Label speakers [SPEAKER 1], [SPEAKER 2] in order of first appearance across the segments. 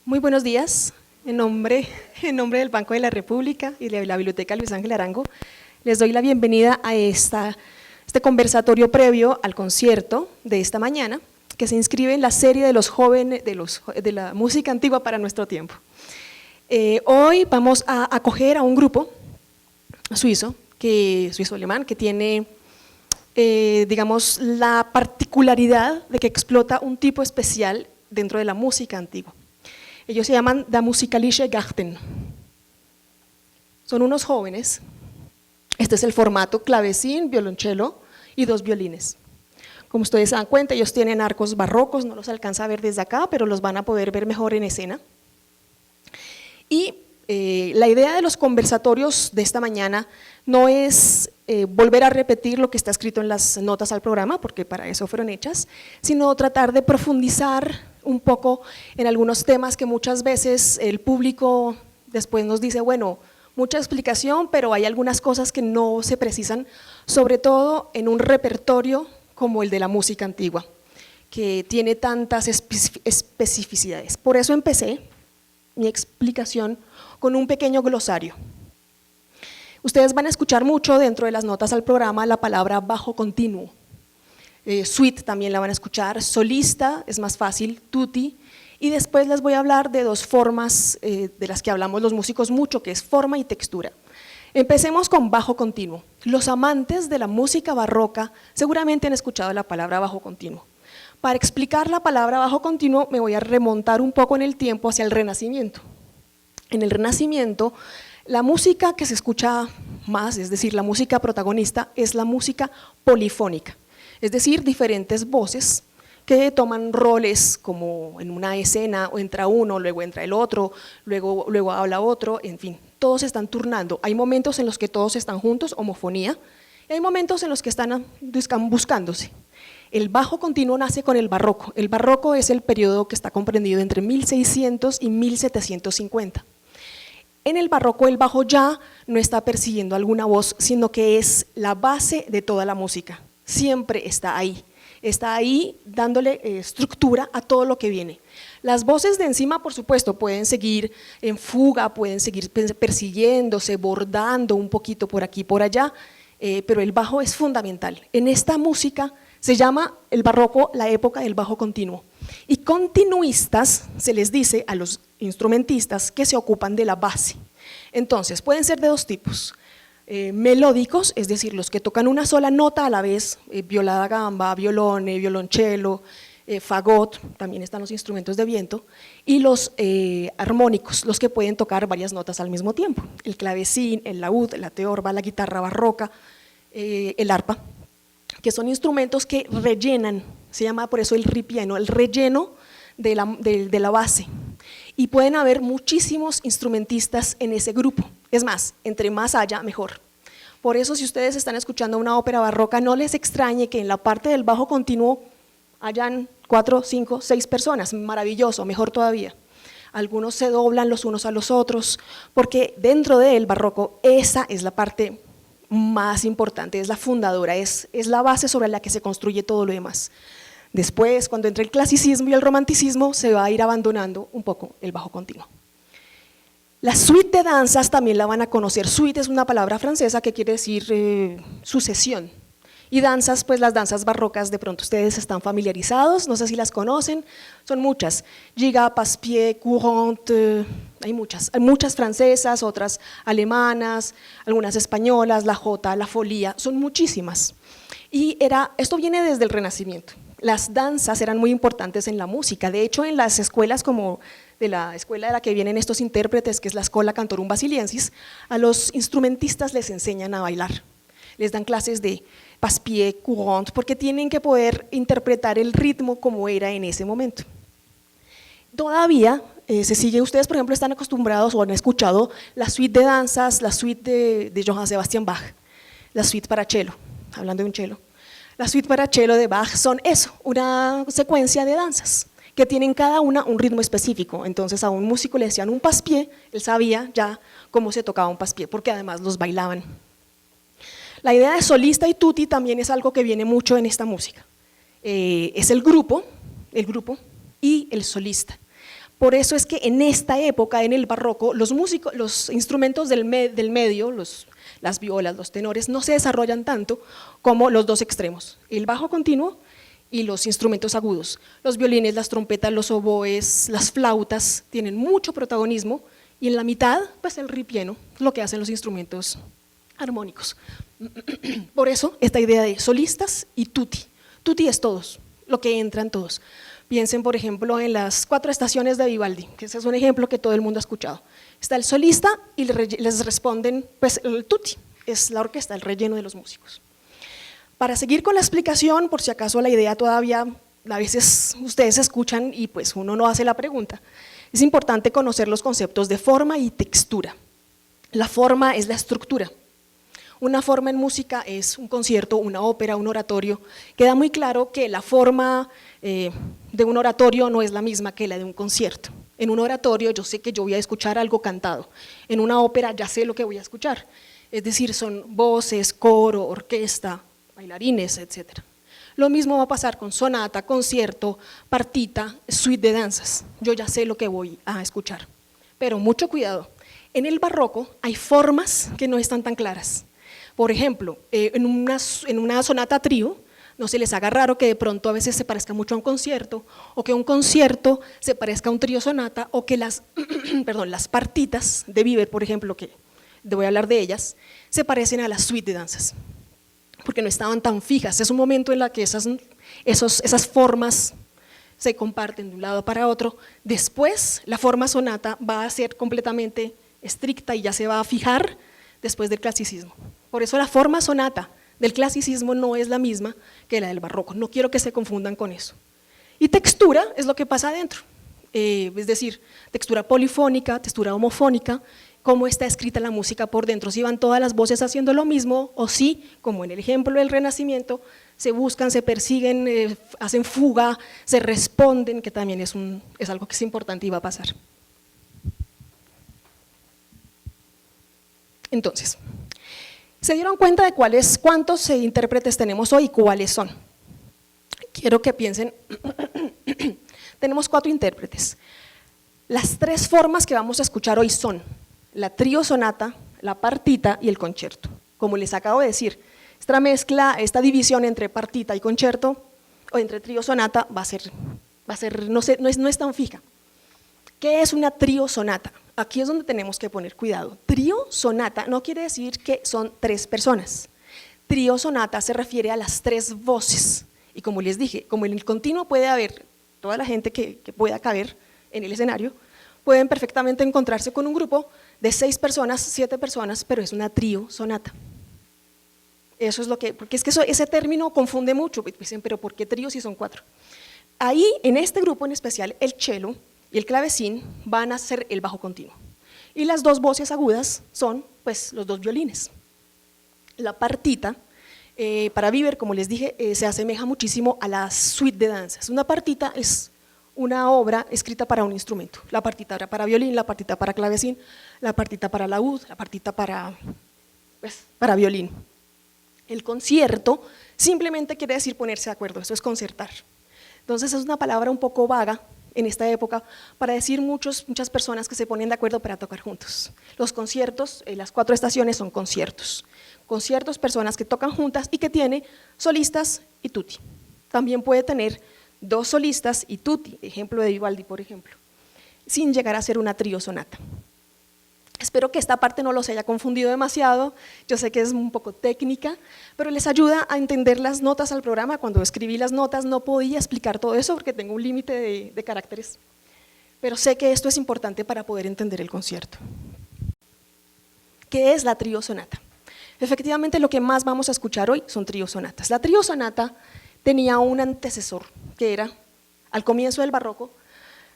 [SPEAKER 1] Muy buenos días. En nombre del Banco de la República y de la Biblioteca Luis Ángel Arango, les doy la bienvenida a este conversatorio previo al concierto de esta mañana, que se inscribe en la serie de los jóvenes de la música antigua para nuestro tiempo. Hoy vamos a acoger a un grupo suizo-alemán, que tiene, digamos, la particularidad de que explota un tipo especial dentro de la música antigua. Ellos se llaman Der Musikalische Garten. Son unos jóvenes. Este es el formato: clavecín, violonchelo y 2 violines. Como ustedes se dan cuenta, ellos tienen arcos barrocos, no los alcanza a ver desde acá, pero los van a poder ver mejor en escena. Y la idea de los conversatorios de esta mañana no es volver a repetir lo que está escrito en las notas al programa, porque para eso fueron hechas, sino tratar de profundizar un poco en algunos temas que muchas veces el público después nos dice, bueno, mucha explicación, pero hay algunas cosas que no se precisan, sobre todo en un repertorio como el de la música antigua, que tiene tantas especificidades. Por eso empecé mi explicación con un pequeño glosario. Ustedes van a escuchar mucho dentro de las notas al programa la palabra bajo continuo. Suite también la van a escuchar, solista es más fácil, tutti, y después les voy a hablar de 2 formas de las que hablamos los músicos mucho, que es forma y textura. Empecemos con bajo continuo. Los amantes de la música barroca seguramente han escuchado la palabra bajo continuo. Para explicar la palabra bajo continuo me voy a remontar un poco en el tiempo hacia el Renacimiento. En el Renacimiento, la música que se escucha más, es decir, la música protagonista, es la música polifónica. Es decir, diferentes voces que toman roles como en una escena, o entra uno, luego entra el otro, luego habla otro, en fin, todos están turnando. Hay momentos en los que todos están juntos, homofonía, y hay momentos en los que están buscándose. El bajo continuo nace con el barroco. El barroco es el periodo que está comprendido entre 1600 y 1750. En el barroco el bajo ya no está persiguiendo alguna voz, sino que es la base de toda la música. Siempre está ahí dándole estructura a todo lo que viene. Las voces de encima, por supuesto, pueden seguir en fuga, pueden seguir persiguiéndose, bordando un poquito por aquí y por allá, pero el bajo es fundamental. En esta música se llama el barroco la época del bajo continuo, y continuistas se les dice a los instrumentistas que se ocupan de la base. Entonces, pueden ser de 2 tipos. Melódicos, es decir, los que tocan una sola nota a la vez, viola da gamba, violone, violonchelo, fagot, también están los instrumentos de viento, y los armónicos, los que pueden tocar varias notas al mismo tiempo, el clavecín, el laúd, la teorba, la guitarra barroca, el arpa, que son instrumentos que rellenan, se llama por eso el ripieno, el relleno de la base, y pueden haber muchísimos instrumentistas en ese grupo. Es más, entre más haya, mejor. Por eso, si ustedes están escuchando una ópera barroca, no les extrañe que en la parte del bajo continuo hayan 4, 5, 6 personas, maravilloso, mejor todavía. Algunos se doblan los unos a los otros, porque dentro del barroco esa es la parte más importante, es la fundadora, es la base sobre la que se construye todo lo demás. Después, cuando entre el clasicismo y el romanticismo, se va a ir abandonando un poco el bajo continuo. La suite de danzas también la van a conocer. Suite es una palabra francesa que quiere decir sucesión, y danzas, pues las danzas barrocas de pronto ustedes están familiarizados, no sé si las conocen, son muchas, giga, passe-pied, courante, hay muchas francesas, otras alemanas, algunas españolas, la jota, la folía, son muchísimas. Y esto viene desde el Renacimiento. Las danzas eran muy importantes en la música, de hecho en las escuelas como de la escuela de la que vienen estos intérpretes, que es la Schola Cantorum Basiliensis, a los instrumentistas les enseñan a bailar, les dan clases de passe-pied, courante, porque tienen que poder interpretar el ritmo como era en ese momento. Todavía se sigue, ustedes por ejemplo están acostumbrados o han escuchado la suite de danzas, la suite de Johann Sebastian Bach, la suite para cello, hablando de un cello. La suite para cello de Bach son eso, una secuencia de danzas que tienen cada una un ritmo específico. Entonces a un músico le decían un passe-pied, él sabía ya cómo se tocaba un passe-pied, porque además los bailaban. La idea de solista y tutti también es algo que viene mucho en esta música. Es el grupo y el solista. Por eso es que en esta época, en el barroco, los músicos, los instrumentos del medio, las violas, los tenores, no se desarrollan tanto como los dos extremos, el bajo continuo y los instrumentos agudos. Los violines, las trompetas, los oboes, las flautas tienen mucho protagonismo y en la mitad, pues el ripieno, lo que hacen los instrumentos armónicos. Por eso, esta idea de solistas y tutti. Tutti es todos, lo que entran todos. Piensen, por ejemplo, en las 4 estaciones de Vivaldi, que ese es un ejemplo que todo el mundo ha escuchado. Está el solista y les responden, pues el tutti, es la orquesta, el relleno de los músicos. Para seguir con la explicación, por si acaso la idea todavía, a veces ustedes escuchan y pues uno no hace la pregunta, es importante conocer los conceptos de forma y textura. La forma es la estructura. Una forma en música es un concierto, una ópera, un oratorio. Queda muy claro que la forma de un oratorio no es la misma que la de un concierto. En un oratorio yo sé que yo voy a escuchar algo cantado, en una ópera ya sé lo que voy a escuchar, es decir, son voces, coro, orquesta, bailarines, etc. Lo mismo va a pasar con sonata, concierto, partita, suite de danzas, yo ya sé lo que voy a escuchar. Pero mucho cuidado, en el barroco hay formas que no están tan claras. Por ejemplo, en una sonata trío, no se les haga raro que de pronto a veces se parezca mucho a un concierto, o que un concierto se parezca a un trío sonata, o que las, las partitas de Biber, por ejemplo, que voy a hablar de ellas, se parecen a la suite de danzas, porque no estaban tan fijas. Es un momento en el que esas formas se comparten de un lado para otro. Después, la forma sonata va a ser completamente estricta y ya se va a fijar después del clasicismo. Por eso la forma sonata del clasicismo no es la misma que la del barroco, no quiero que se confundan con eso. Y textura es lo que pasa adentro, es decir, textura polifónica, textura homofónica, cómo está escrita la música por dentro, si van todas las voces haciendo lo mismo o si, como en el ejemplo del Renacimiento, se buscan, se persiguen, hacen fuga, se responden, que también es algo que es importante y va a pasar. Entonces, ¿se dieron cuenta de cuántos intérpretes tenemos hoy y cuáles son? Quiero que piensen, tenemos 4 intérpretes. Las 3 formas que vamos a escuchar hoy son la trío sonata, la partita y el concierto. Como les acabo de decir, esta mezcla, esta división entre partita y concierto, o entre trío sonata, va a ser no es tan fija. ¿Qué es una trío sonata? Aquí es donde tenemos que poner cuidado. Trío sonata no quiere decir que son 3 personas. Trío sonata se refiere a las 3 voces. Y como les dije, como en el continuo puede haber toda la gente que pueda caber en el escenario, pueden perfectamente encontrarse con un grupo de 6 personas, 7 personas, pero es una trío sonata. Eso es lo que, porque es que ese término confunde mucho, dicen, pero ¿por qué trío si son 4? Ahí, en este grupo en especial, el cello y el clavecín van a ser el bajo continuo. Y las 2 voces agudas son pues los 2 violines. La partita, para Biber, como les dije, se asemeja muchísimo a la suite de danzas. Una partita es una obra escrita para un instrumento. La partita era para violín, la partita para clavecín, la partita para laúd, la partita para violín. El concierto simplemente quiere decir ponerse de acuerdo, eso es concertar. Entonces es una palabra un poco vaga en esta época para decir muchas personas que se ponen de acuerdo para tocar juntos. Los conciertos, las 4 estaciones son conciertos. Conciertos, personas que tocan juntas y que tiene solistas y tutti. También puede tener 2 solistas y tutti, ejemplo de Vivaldi, por ejemplo, sin llegar a ser una trío sonata. Espero que esta parte no los haya confundido demasiado, yo sé que es un poco técnica, pero les ayuda a entender las notas al programa. Cuando escribí las notas no podía explicar todo eso porque tengo un límite de caracteres, pero sé que esto es importante para poder entender el concierto. ¿Qué es la trío sonata? Efectivamente, lo que más vamos a escuchar hoy son trío sonatas. La trío sonata tenía un antecesor, que era, al comienzo del barroco,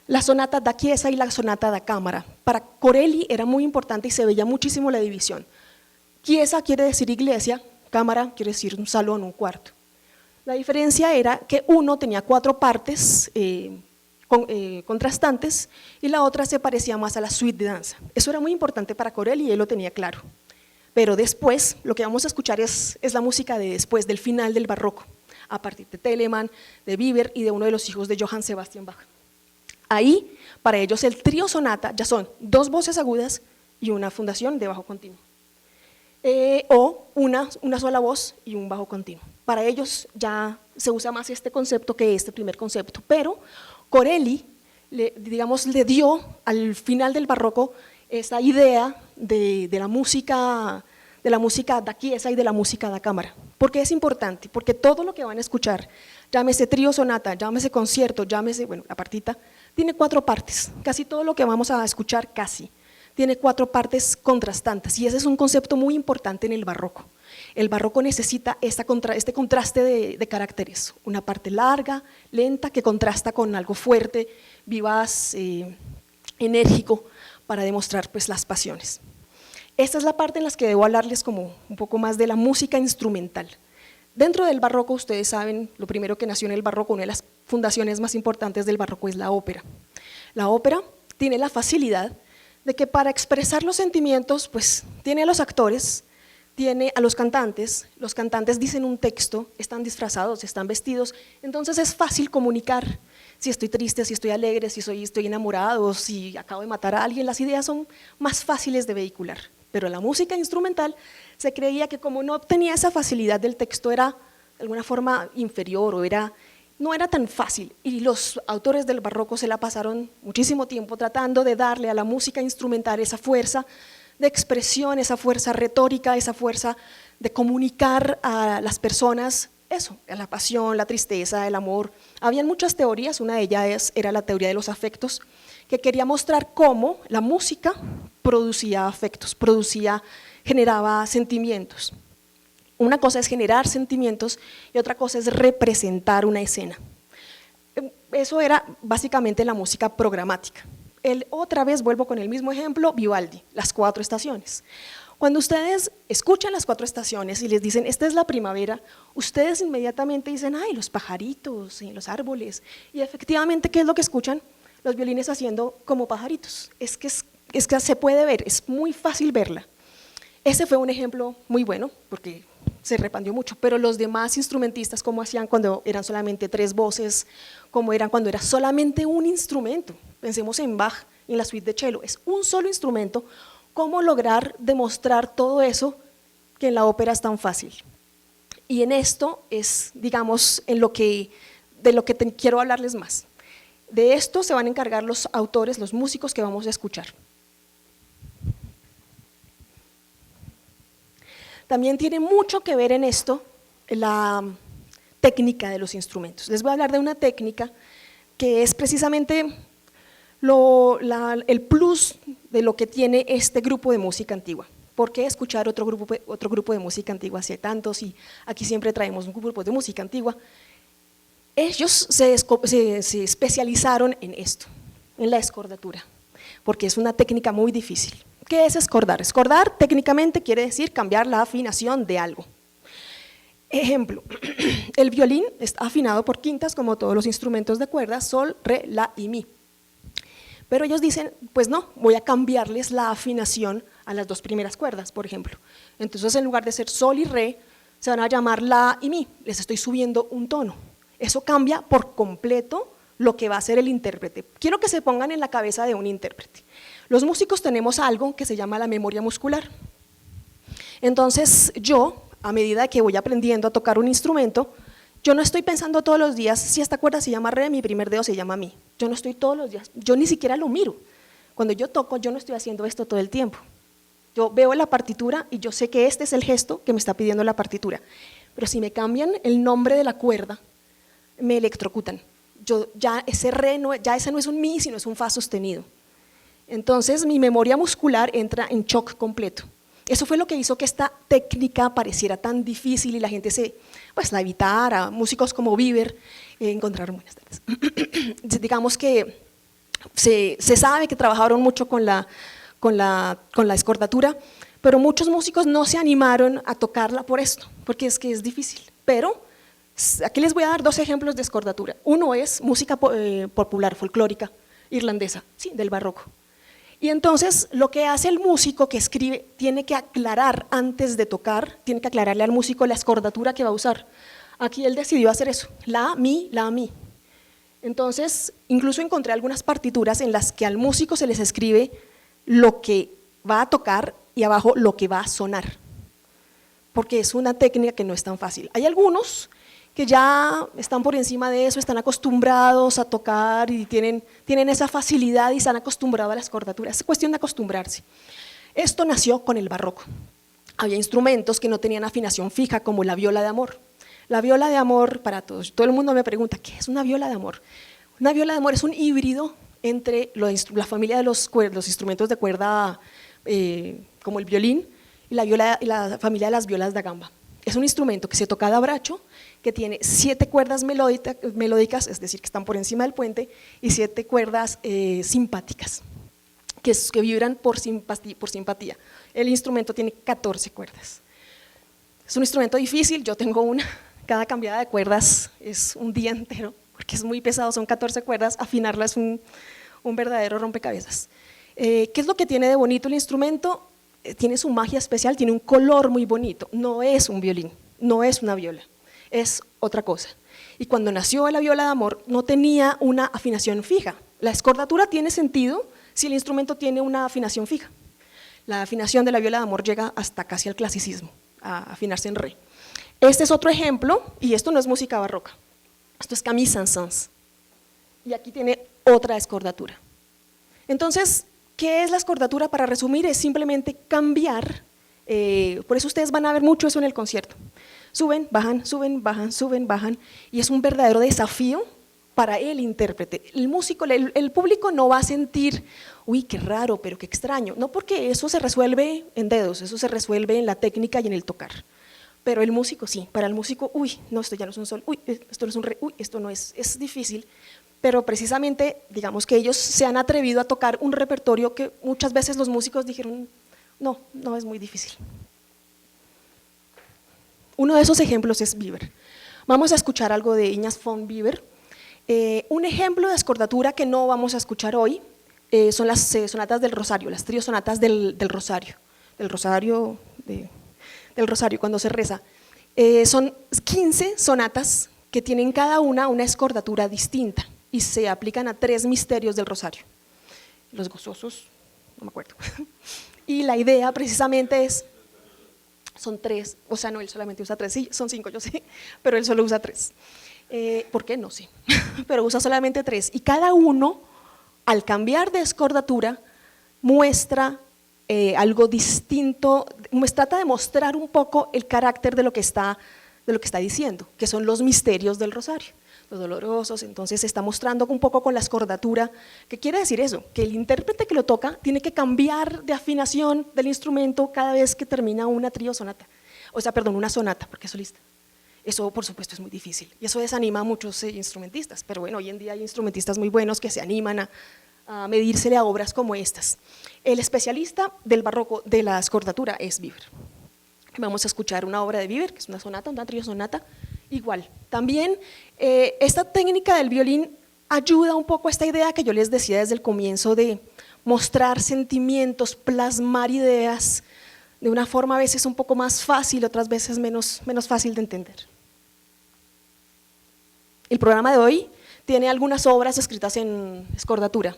[SPEAKER 1] la sonata da chiesa y la sonata da cámara. Para Corelli era muy importante y se veía muchísimo la división. Chiesa quiere decir iglesia, cámara quiere decir un salón, un cuarto. La diferencia era que uno tenía 4 partes contrastantes y la otra se parecía más a la suite de danza. Eso era muy importante para Corelli y él lo tenía claro. Pero después, lo que vamos a escuchar es la música de después, del final del barroco, a partir de Telemann, de Biber y de uno de los hijos de Johann Sebastian Bach. Ahí, para ellos, el trío sonata ya son 2 voces agudas y una fundación de bajo continuo. O una sola voz y un bajo continuo. Para ellos ya se usa más este concepto que este primer concepto, pero Corelli, digamos, le dio al final del barroco esa idea de la música de aquí y de la música de cámara. ¿Por qué es importante? Porque todo lo que van a escuchar, llámese trío sonata, llámese concierto, llámese, bueno, la partita, tiene 4 partes, casi todo lo que vamos a escuchar tiene 4 partes contrastantes, y ese es un concepto muy importante en el barroco. El barroco necesita este contraste de caracteres, una parte larga, lenta, que contrasta con algo fuerte, vivaz, enérgico, para demostrar pues las pasiones. Esta es la parte en la que debo hablarles como un poco más de la música instrumental. Dentro del barroco, ustedes saben, lo primero que nació en el barroco, una de las fundaciones más importantes del barroco es la ópera. La ópera tiene la facilidad de que para expresar los sentimientos, pues tiene a los actores, tiene a los cantantes dicen un texto, están disfrazados, están vestidos, entonces es fácil comunicar si estoy triste, si estoy alegre, si estoy enamorado, si acabo de matar a alguien, las ideas son más fáciles de vehicular. Pero la música instrumental se creía que como no tenía esa facilidad del texto era de alguna forma inferior o no era tan fácil, y los autores del barroco se la pasaron muchísimo tiempo tratando de darle a la música instrumental esa fuerza de expresión, esa fuerza retórica, esa fuerza de comunicar a las personas eso, la pasión, la tristeza, el amor. Habían muchas teorías, una de ellas era la teoría de los afectos, que quería mostrar cómo la música producía afectos, generaba sentimientos. Una cosa es generar sentimientos y otra cosa es representar una escena. Eso era básicamente la música programática. Otra vez vuelvo con el mismo ejemplo, Vivaldi, las 4 estaciones. Cuando ustedes escuchan las 4 estaciones y les dicen, esta es la primavera, ustedes inmediatamente dicen, ay, los pajaritos, los árboles, y efectivamente, ¿qué es lo que escuchan? Los violines haciendo como pajaritos. Es que se puede ver, es muy fácil verla. Ese fue un ejemplo muy bueno, porque se repandió mucho, pero los demás instrumentistas, ¿cómo hacían cuando eran solamente 3 voces? ¿Cómo eran cuando era solamente un instrumento? Pensemos en Bach, en la suite de cello, es un solo instrumento. ¿Cómo lograr demostrar todo eso que en la ópera es tan fácil? Y en esto es, digamos, de lo que quiero hablarles más. De esto se van a encargar los autores, los músicos que vamos a escuchar. También tiene mucho que ver en esto la técnica de los instrumentos. Les voy a hablar de una técnica que es precisamente el plus de lo que tiene este grupo de música antigua. ¿Por qué escuchar otro grupo de música antigua? Hace tantos, y aquí siempre traemos un grupo de música antigua. Ellos se especializaron en esto, en la escordatura, porque es una técnica muy difícil. ¿Qué es escordar? Escordar técnicamente quiere decir cambiar la afinación de algo. Ejemplo, el violín está afinado por quintas como todos los instrumentos de cuerda, sol, re, la y mi. Pero ellos dicen, pues no, voy a cambiarles la afinación a las 2 primeras cuerdas, por ejemplo. Entonces en lugar de ser sol y re, se van a llamar la y mi, les estoy subiendo un tono. Eso cambia por completo lo que va a hacer el intérprete. Quiero que se pongan en la cabeza de un intérprete. Los músicos tenemos algo que se llama la memoria muscular. Entonces yo, a medida que voy aprendiendo a tocar un instrumento, yo no estoy pensando todos los días, si esta cuerda se llama re, mi primer dedo se llama mi. Yo no estoy todos los días, yo ni siquiera lo miro. Cuando yo toco, yo no estoy haciendo esto todo el tiempo. Yo veo la partitura y yo sé que este es el gesto que me está pidiendo la partitura. Pero si me cambian el nombre de la cuerda, me electrocutan. Ese no es un mi, sino es un fa sostenido. Entonces mi memoria muscular entra en shock completo. Eso fue lo que hizo que esta técnica pareciera tan difícil y la gente la evitara. Músicos como Bieber encontraron buenas tardes. Digamos que se sabe que trabajaron mucho con la escordatura, pero muchos músicos no se animaron a tocarla por esto, porque es que es difícil. Pero aquí les voy a dar 2 ejemplos de escordatura. Uno es música popular, folclórica, irlandesa, sí, del barroco. Y entonces lo que hace el músico que escribe, tiene que aclarar antes de tocar, tiene que aclararle al músico la escordatura que va a usar. Aquí él decidió hacer eso, la, mi, Entonces, incluso encontré algunas partituras en las que al músico se les escribe lo que va a tocar y abajo lo que va a sonar, porque es una técnica que no es tan fácil. Hay algunos que ya están por encima de eso, están acostumbrados a tocar y tienen esa facilidad y se han acostumbrado a las cordaturas, es cuestión de acostumbrarse. Esto nació con el barroco. Había instrumentos que no tenían afinación fija, como la viola de amor. La viola de amor, para todos, todo el mundo me pregunta, ¿qué es una viola de amor? Una viola de amor es un híbrido entre la familia de los instrumentos de cuerda, como el violín, y la familia de las violas da gamba. Es un instrumento que se toca a bracho, que tiene 7 cuerdas melódicas, es decir, que están por encima del puente, y 7 cuerdas simpáticas, que vibran por simpatía. El instrumento tiene 14 cuerdas. Es un instrumento difícil, yo tengo una, cada cambiada de cuerdas es un día entero, porque es muy pesado, son 14 cuerdas, afinarla es un verdadero rompecabezas. ¿Qué es lo que tiene de bonito el instrumento? Tiene su magia especial, tiene un color muy bonito, no es un violín, no es una viola, es otra cosa. Y cuando nació la viola de amor no tenía una afinación fija. La escordatura tiene sentido si el instrumento tiene una afinación fija. La afinación de la viola de amor llega hasta casi al clasicismo, a afinarse en re. Este es otro ejemplo, y esto no es música barroca, esto es Camille Saint-Saëns, y aquí tiene otra escordatura. Entonces, ¿qué es la escordatura? Para resumir, es simplemente cambiar, por eso ustedes van a ver mucho eso en el concierto. Suben, bajan, suben, bajan, suben, bajan, y es un verdadero desafío para el intérprete. El músico, el público no va a sentir, uy, qué raro, pero qué extraño, no, porque eso se resuelve en dedos, eso se resuelve en la técnica y en el tocar. Pero el músico sí, para el músico, uy, no, esto ya no es un sol, uy, esto no es un re, uy, esto no es difícil, pero precisamente, digamos que ellos se han atrevido a tocar un repertorio que muchas veces los músicos dijeron, no, no es muy difícil. Uno de esos ejemplos es Biber. Vamos a escuchar algo de Ignaz von Biber. Un ejemplo de escordatura que no vamos a escuchar hoy son las sonatas del Rosario, las trío sonatas del Rosario, del Rosario cuando se reza. Son 15 sonatas que tienen cada una escordatura distinta y se aplican a 3 misterios del Rosario. Los gozosos, no me acuerdo. Y la idea precisamente es, son 3, o sea, no, él solamente usa 3, sí, son 5, yo sé, pero él solo usa 3. ¿Por qué? No sé, pero usa solamente 3 y cada uno, al cambiar de escordatura, muestra algo distinto, trata de mostrar un poco el carácter de lo que está diciendo, que son los misterios del Rosario, los dolorosos. Entonces se está mostrando un poco con la escordatura, que quiere decir eso, que el intérprete que lo toca tiene que cambiar de afinación del instrumento cada vez que termina una trío sonata, una sonata, porque es solista. Eso por supuesto es muy difícil y eso desanima a muchos instrumentistas, pero bueno, hoy en día hay instrumentistas muy buenos que se animan a medírsele a obras como estas. El especialista del barroco de la escordatura es Biber. Vamos a escuchar una obra de Biber, que es una sonata, una trío sonata, igual. También esta técnica del violín ayuda un poco a esta idea que yo les decía desde el comienzo de mostrar sentimientos, plasmar ideas de una forma a veces un poco más fácil, otras veces menos fácil de entender. El programa de hoy tiene algunas obras escritas en escordatura.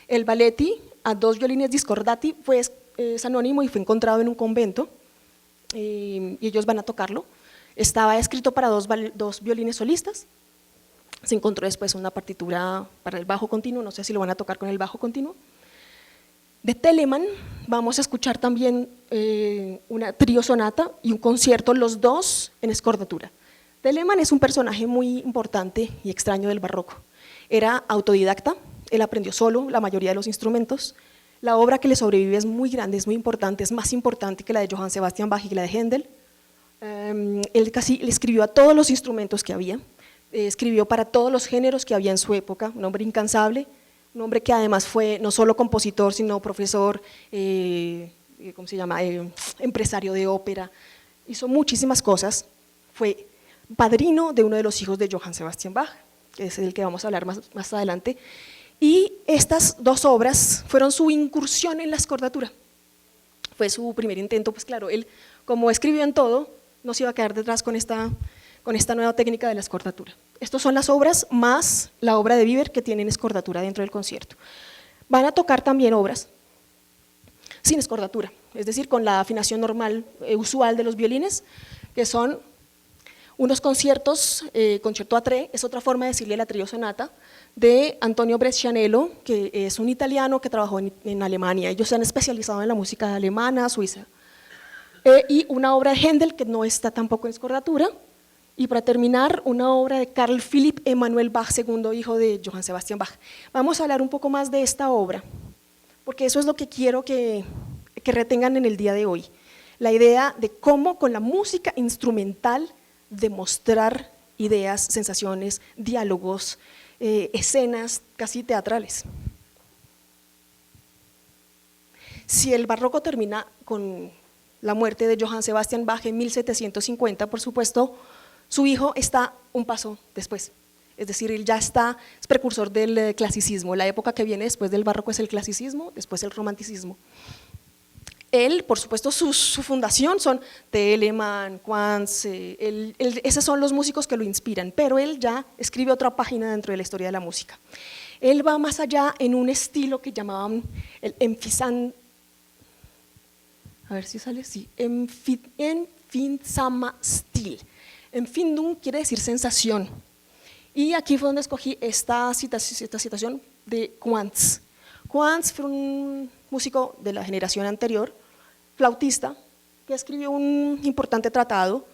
[SPEAKER 1] El Balletti a 2 violines discordati es anónimo y fue encontrado en un convento y ellos van a tocarlo. Estaba escrito para 2 violines solistas, se encontró después una partitura para el bajo continuo, no sé si lo van a tocar con el bajo continuo. De Telemann vamos a escuchar también una trío sonata y un concierto, los 2 en escordatura. Telemann es un personaje muy importante y extraño del barroco. Era autodidacta, él aprendió solo la mayoría de los instrumentos. La obra que le sobrevive es muy grande, es muy importante, es más importante que la de Johann Sebastian Bach y la de Händel. Él casi le escribió a todos los instrumentos que había, escribió para todos los géneros que había en su época, un hombre incansable, un hombre que además fue no solo compositor, sino profesor, empresario de ópera, hizo muchísimas cosas, fue padrino de uno de los hijos de Johann Sebastian Bach, que es el que vamos a hablar más adelante, y estas 2 obras fueron su incursión en la escordatura, fue su primer intento, pues claro, él como escribió en todo, no se iba a quedar detrás con esta con esta nueva técnica de la escordatura. Estas son las obras más la obra de Bieber que tienen escordatura dentro del concierto. Van a tocar también obras sin escordatura, es decir, con la afinación normal, usual de los violines, que son unos conciertos, concierto a tre, es otra forma de decirle la trío sonata, de Antonio Brescianello, que es un italiano que trabajó en Alemania. Ellos se han especializado en la música alemana, suiza. Y una obra de Händel, que no está tampoco en escordatura. Y para terminar, una obra de Carl Philipp Emanuel Bach, segundo hijo de Johann Sebastian Bach. Vamos a hablar un poco más de esta obra, porque eso es lo que quiero que retengan en el día de hoy. La idea de cómo con la música instrumental demostrar ideas, sensaciones, diálogos, escenas casi teatrales. Si el barroco termina con la muerte de Johann Sebastian Bach en 1750, por supuesto, su hijo está un paso después, es decir, él ya es precursor del clasicismo. La época que viene después del barroco es el clasicismo, después el romanticismo. Él, por supuesto, su fundación son Telemann, Quantz, esos son los músicos que lo inspiran, pero él ya escribe otra página dentro de la historia de la música. Él va más allá en un estilo que llamaban el Empfindsama Stil. Empfindung quiere decir sensación. Y aquí fue donde escogí esta citación de Quantz. Quantz fue un músico de la generación anterior, flautista, que escribió un importante tratado,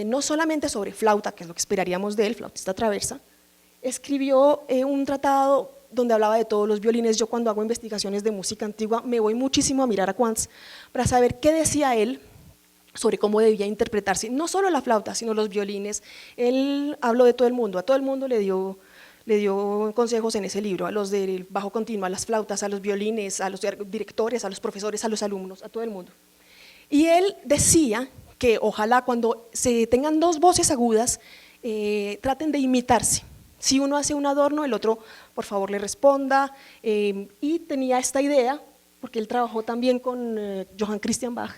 [SPEAKER 1] no solamente sobre flauta, que es lo que esperaríamos de él, flautista traversa, escribió un tratado donde hablaba de todos los violines. Yo cuando hago investigaciones de música antigua me voy muchísimo a mirar a Quantz para saber qué decía él sobre cómo debía interpretarse, no solo la flauta, sino los violines. Él habló de todo el mundo, a todo el mundo le dio consejos en ese libro, a los del bajo continuo, a las flautas, a los violines, a los directores, a los profesores, a los alumnos, a todo el mundo. Y él decía que ojalá cuando se tengan dos voces agudas, traten de imitarse. Si uno hace un adorno, el otro por favor le responda, y tenía esta idea, porque él trabajó también con Johann Christian Bach,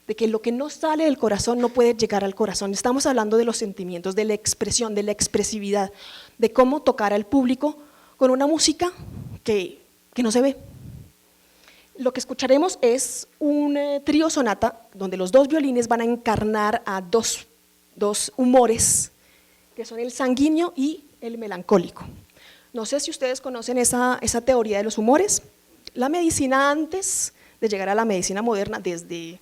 [SPEAKER 1] de que lo que no sale del corazón no puede llegar al corazón. Estamos hablando de los sentimientos, de la expresión, de la expresividad, de cómo tocar al público con una música que no se ve. Lo que escucharemos es un trío sonata donde los dos violines van a encarnar a dos humores, que son el sanguíneo y el melancólico. No sé si ustedes conocen esa teoría de los humores. La medicina, antes de llegar a la medicina moderna, desde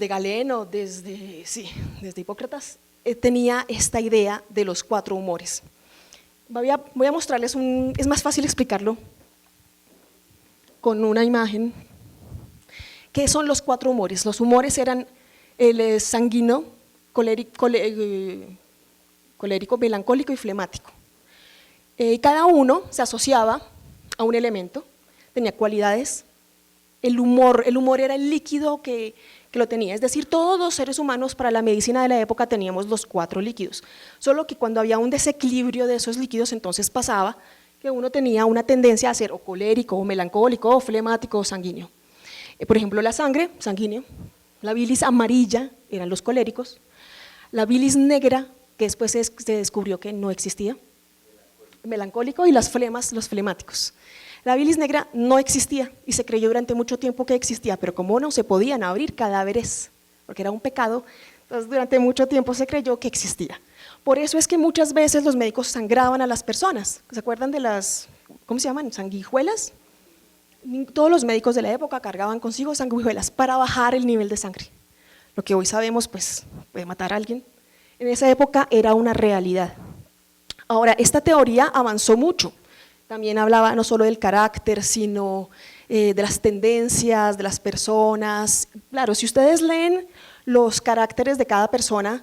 [SPEAKER 1] Galeno, desde Hipócrates, tenía esta idea de los 4 humores. Voy a mostrarles es más fácil explicarlo con una imagen. ¿Qué son los 4 humores? Los humores eran el sanguíneo, colérico, melancólico y flemático. Cada uno se asociaba a un elemento, tenía cualidades. El humor era el líquido que lo tenía, es decir, todos los seres humanos para la medicina de la época teníamos los 4 líquidos, solo que cuando había un desequilibrio de esos líquidos, entonces pasaba que uno tenía una tendencia a ser o colérico, o melancólico, o flemático, o sanguíneo. Por ejemplo, la sangre, sanguíneo, la bilis amarilla eran los coléricos, la bilis negra, que después se descubrió que no existía, melancólico, y las flemas, los flemáticos. La bilis negra no existía y se creyó durante mucho tiempo que existía, pero como no se podían abrir cadáveres, porque era un pecado, entonces durante mucho tiempo se creyó que existía. Por eso es que muchas veces los médicos sangraban a las personas. ¿Se acuerdan de las, cómo se llaman, sanguijuelas? Todos los médicos de la época cargaban consigo sanguijuelas para bajar el nivel de sangre. Lo que hoy sabemos, pues, puede matar a alguien. En esa época era una realidad. Ahora, esta teoría avanzó mucho. También hablaba no solo del carácter, sino de las tendencias de las personas. Claro, si ustedes leen los caracteres de cada persona,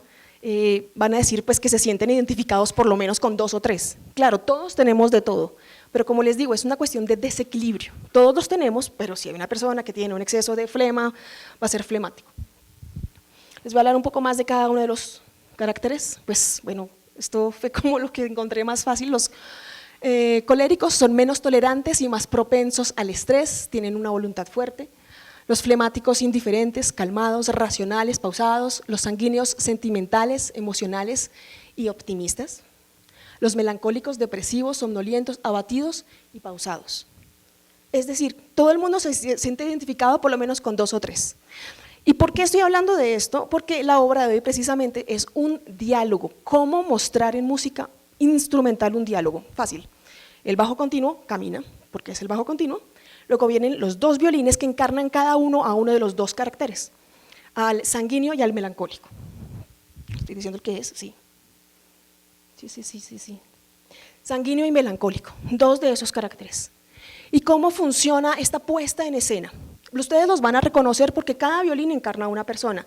[SPEAKER 1] van a decir pues, que se sienten identificados por lo menos con 2 o 3. Claro, todos tenemos de todo, pero como les digo, es una cuestión de desequilibrio. Todos los tenemos, pero si hay una persona que tiene un exceso de flema, va a ser flemático. Les voy a hablar un poco más de cada uno de los caracteres. Pues bueno, esto fue como lo que encontré más fácil. Los coléricos son menos tolerantes y más propensos al estrés, tienen una voluntad fuerte. Los flemáticos indiferentes, calmados, racionales, pausados, los sanguíneos sentimentales, emocionales y optimistas, los melancólicos, depresivos, somnolientos, abatidos y pausados. Es decir, todo el mundo se siente identificado por lo menos con 2 o 3. ¿Y por qué estoy hablando de esto? Porque la obra de hoy precisamente es un diálogo. ¿Cómo mostrar en música instrumental un diálogo? Fácil. El bajo continuo camina, porque es el bajo continuo. Luego vienen los 2 violines que encarnan cada uno a uno de los 2 caracteres, al sanguíneo y al melancólico. ¿Estoy diciendo el que es? Sí. Sí. Sanguíneo y melancólico, 2 de esos caracteres. ¿Y cómo funciona esta puesta en escena? Ustedes los van a reconocer porque cada violín encarna a una persona.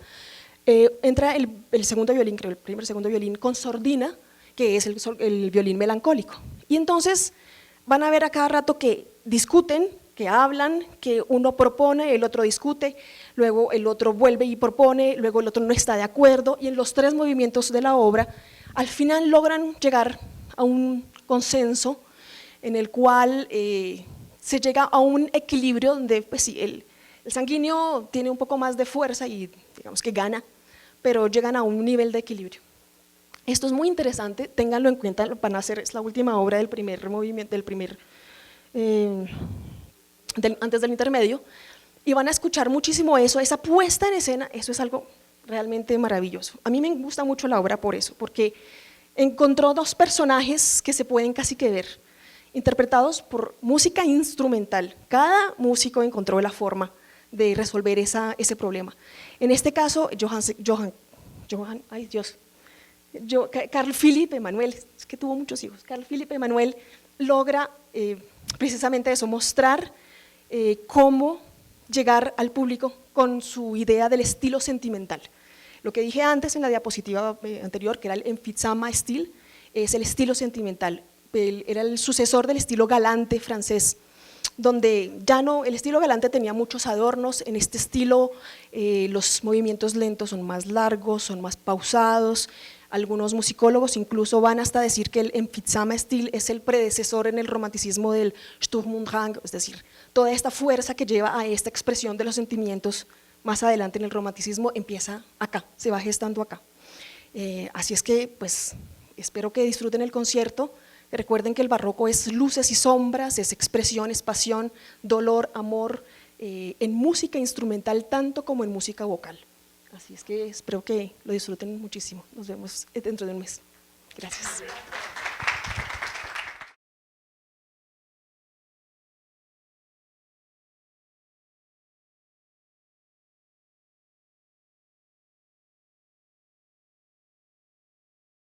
[SPEAKER 1] Entra el segundo violín, creo, el primer segundo violín con sordina, que es el violín melancólico. Y entonces van a ver a cada rato que discuten, que hablan, que uno propone, el otro discute, luego el otro vuelve y propone, luego el otro no está de acuerdo, y en los 3 movimientos de la obra, al final logran llegar a un consenso en el cual se llega a un equilibrio donde pues, sí, el sanguíneo tiene un poco más de fuerza y digamos que gana, pero llegan a un nivel de equilibrio. Esto es muy interesante, ténganlo en cuenta, van a hacer, es la última obra del primer movimiento, antes del intermedio, y van a escuchar muchísimo eso, esa puesta en escena, eso es algo realmente maravilloso. A mí me gusta mucho la obra por eso, porque encontró 2 personajes que se pueden casi que ver, interpretados por música instrumental. Cada músico encontró la forma de resolver ese problema. En este caso, Carl Philipp Emanuel, es que tuvo muchos hijos, Carl Philipp Emanuel logra precisamente eso, mostrar cómo llegar al público con su idea del estilo sentimental. Lo que dije antes en la diapositiva anterior, que era el Emphysema-Stil, es el estilo sentimental. Era el sucesor del estilo galante francés, donde ya no, el estilo galante tenía muchos adornos. En este estilo los movimientos lentos son más largos, son más pausados. Algunos musicólogos incluso van hasta decir que el Emphysema-Stil es el predecesor en el romanticismo del Sturm und Drang, es decir, toda esta fuerza que lleva a esta expresión de los sentimientos más adelante en el romanticismo empieza acá, se va gestando acá. Así es que pues espero que disfruten el concierto. Recuerden que el barroco es luces y sombras, es expresión, es pasión, dolor, amor, en música instrumental tanto como en música vocal. Así es que espero que lo disfruten muchísimo. Nos vemos dentro de un mes. Gracias.